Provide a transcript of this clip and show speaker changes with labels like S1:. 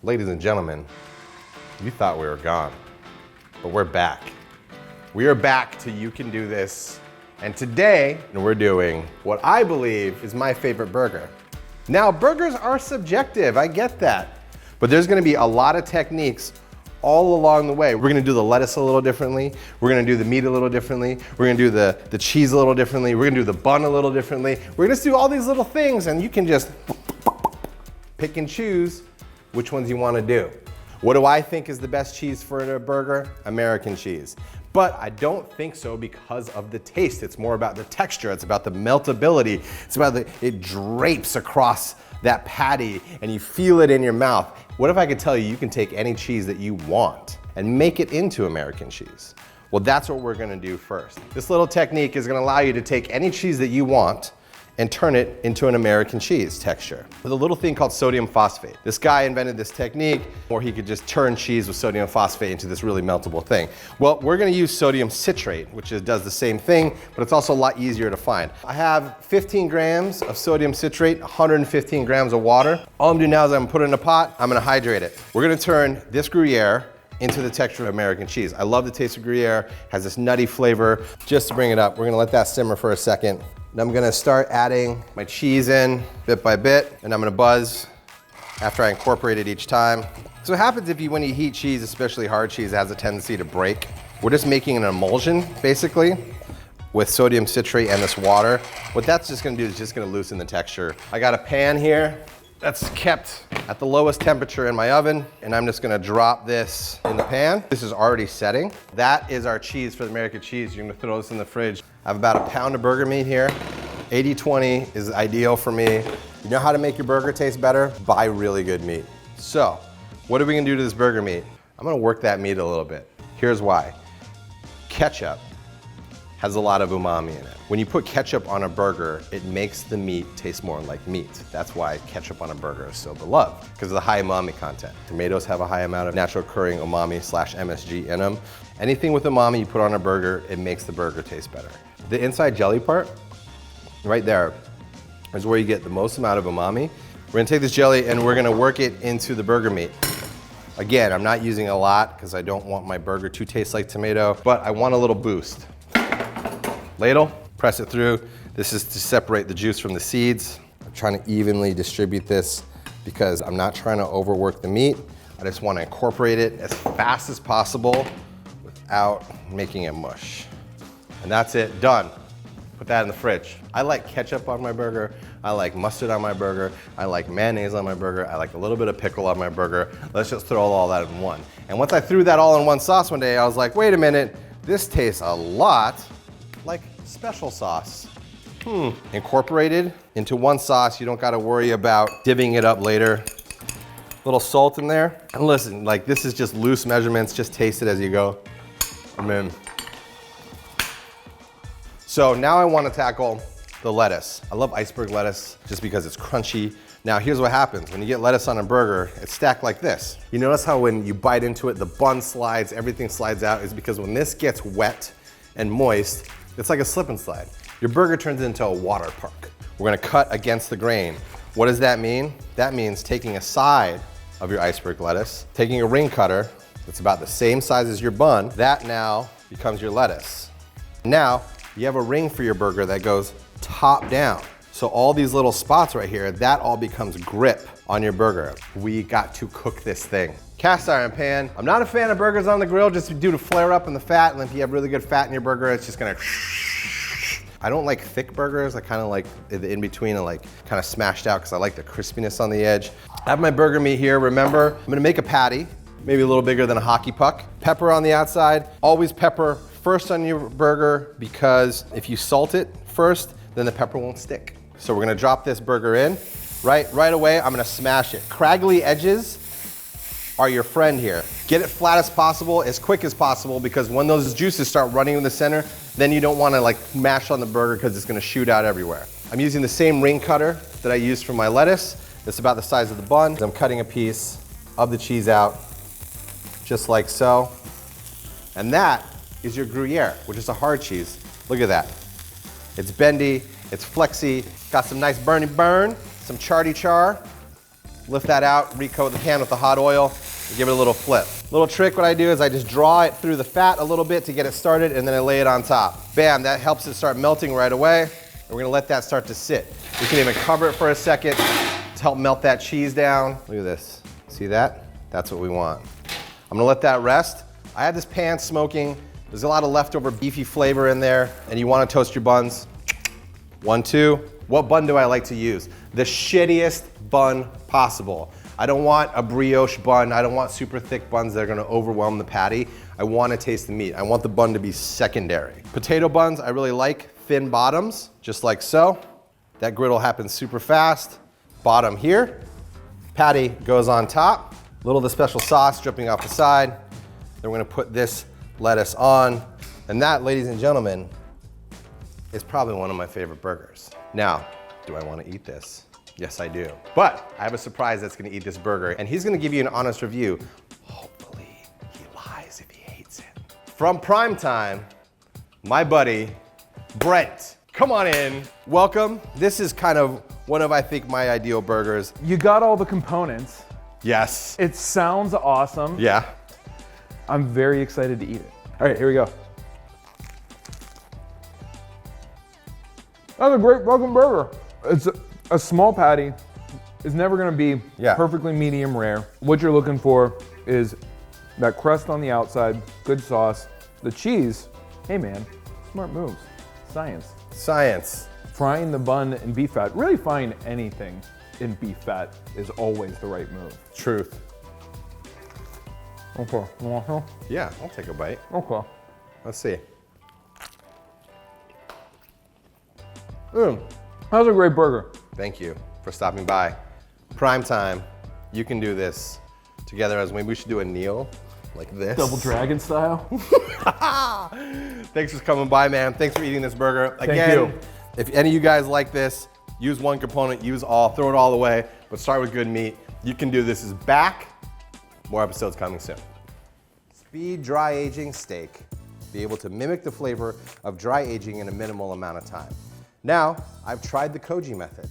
S1: Ladies and gentlemen, you thought we were gone, but we're back. We are back to You Can Do This, and today we're doing what I believe is my favorite burger. Now, burgers are subjective, I get that, but there's gonna be a lot of techniques all along the way. We're gonna do the lettuce a little differently, we're gonna do the meat a little differently, we're gonna do the cheese a little differently, we're gonna do the bun a little differently. We're gonna do all these little things, and you can just pick and choose which ones you want to do. What do I think is the best cheese for a burger? American cheese. But I don't think so because of the taste. It's more about the texture. It's about the meltability. It's about it drapes across that patty and you feel it in your mouth. What if I could tell you you can take any cheese that you want and make it into American cheese? Well, that's what we're gonna do first. This little technique is gonna allow you to take any cheese that you want and turn it into an American cheese texture with a little thing called sodium phosphate. This guy invented this technique where he could just turn cheese with sodium phosphate into this really meltable thing. Well, we're gonna use sodium citrate, which does the same thing, but it's also a lot easier to find. I have 15 grams of sodium citrate, 115 grams of water. All I'm doing now is I'm gonna put it in a pot, I'm gonna hydrate it. We're gonna turn this Gruyere into the texture of American cheese. I love the taste of Gruyere, has this nutty flavor. Just to bring it up, we're gonna let that simmer for a second. And I'm gonna start adding my cheese in bit by bit, and I'm gonna buzz after I incorporate it each time. So what happens when you heat cheese, especially hard cheese, it has a tendency to break. We're just making an emulsion, basically, with sodium citrate and this water. What that's just gonna do is just gonna loosen the texture. I got a pan here that's kept at the lowest temperature in my oven, and I'm just gonna drop this in the pan. This is already setting. That is our cheese for the American cheese. You're gonna throw this in the fridge. I have about a pound of burger meat here. 80-20 is ideal for me. You know how to make your burger taste better? Buy really good meat. So, what are we gonna do to this burger meat? I'm gonna work that meat a little bit. Here's why. Ketchup has a lot of umami in it. When you put ketchup on a burger, it makes the meat taste more like meat. That's why ketchup on a burger is so beloved, because of the high umami content. Tomatoes have a high amount of natural occurring umami/MSG in them. Anything with umami you put on a burger, it makes the burger taste better. The inside jelly part, right there, is where you get the most amount of umami. We're gonna take this jelly and we're gonna work it into the burger meat. Again, I'm not using a lot because I don't want my burger to taste like tomato, but I want a little boost. Ladle, press it through. This is to separate the juice from the seeds. I'm trying to evenly distribute this because I'm not trying to overwork the meat. I just want to incorporate it as fast as possible without making it mush. And that's it, done. Put that in the fridge. I like ketchup on my burger. I like mustard on my burger. I like mayonnaise on my burger. I like a little bit of pickle on my burger. Let's just throw all that in one. And once I threw that all in one sauce one day, I was like, wait a minute, this tastes a lot like special sauce. Incorporated into one sauce. You don't gotta worry about divvying it up later. Little salt in there. And listen, like this is just loose measurements, just taste it as you go. So now I wanna tackle the lettuce. I love iceberg lettuce just because it's crunchy. Now here's what happens. When you get lettuce on a burger, it's stacked like this. You notice how when you bite into it, the bun slides, everything slides out, is because when this gets wet and moist, it's like a slip and slide. Your burger turns into a water park. We're gonna cut against the grain. What does that mean? That means taking a side of your iceberg lettuce, taking a ring cutter that's about the same size as your bun, that now becomes your lettuce. Now, you have a ring for your burger that goes top down. So all these little spots right here, that all becomes grip on your burger. We got to cook this thing. Cast iron pan. I'm not a fan of burgers on the grill just due to flare up in the fat, and if you have really good fat in your burger, it's just gonna I don't like thick burgers. I kind of like the in-between and like kind of smashed out because I like the crispiness on the edge. I have my burger meat here. Remember, I'm gonna make a patty, maybe a little bigger than a hockey puck. Pepper on the outside. Always pepper first on your burger because if you salt it first, then the pepper won't stick. So we're gonna drop this burger in. Right away, I'm gonna smash it. Craggly edges are your friend here. Get it flat as possible, as quick as possible, because when those juices start running in the center, then you don't wanna like mash on the burger because it's gonna shoot out everywhere. I'm using the same ring cutter that I used for my lettuce. It's about the size of the bun. I'm cutting a piece of the cheese out, just like so. And that is your Gruyere, which is a hard cheese. Look at that. It's bendy, it's flexy, got some nice burn, some charty char. lift that out, recoat the pan with the hot oil, and give it a little flip. Little trick, what I do is I just draw it through the fat a little bit to get it started, and then I lay it on top. Bam, that helps it start melting right away. And we're gonna let that start to sit. We can even cover it for a second to help melt that cheese down. Look at this, see that? That's what we want. I'm gonna let that rest. I have this pan smoking. There's a lot of leftover beefy flavor in there, and you wanna toast your buns. 1, 2. What bun do I like to use? The shittiest bun possible. I don't want a brioche bun. I don't want super thick buns that are gonna overwhelm the patty. I wanna taste the meat. I want the bun to be secondary. Potato buns, I really like thin bottoms, just like so. That griddle happens super fast. Bottom here. Patty goes on top. Little of the special sauce dripping off the side. Then we're gonna put this lettuce on. And that, ladies and gentlemen, is probably one of my favorite burgers. Now, do I wanna eat this? Yes, I do. But I have a surprise that's gonna eat this burger, and he's gonna give you an honest review. Hopefully, he lies if he hates it. From Primetime, my buddy, Brent. Come on in, welcome. This is kind of one of, I think, my ideal burgers.
S2: You got all the components.
S1: Yes.
S2: It sounds awesome.
S1: Yeah.
S2: I'm very excited to eat it. All right, here we go. That's a great fucking burger. It's a small patty. It's never gonna be perfectly medium rare. What you're looking for is that crust on the outside, good sauce. The cheese, hey man, smart moves. Science.
S1: Science.
S2: Frying the bun in beef fat, really frying anything in beef fat is always the right move.
S1: Truth.
S2: Okay, you want some?
S1: Yeah, I'll take a bite.
S2: Okay.
S1: Let's see.
S2: That's a great burger.
S1: Thank you for stopping by. Primetime, you can do this together as maybe we should do a kneel like this.
S2: Double dragon style.
S1: Thanks for coming by, man. Thanks for eating this burger. Again,
S2: Thank you.
S1: If any of you guys like this, use one component, use all, throw it all away, but start with good meat. You Can Do This is back. More episodes coming soon. Speed dry aging steak. Be able to mimic the flavor of dry aging in a minimal amount of time. Now, I've tried the Koji method.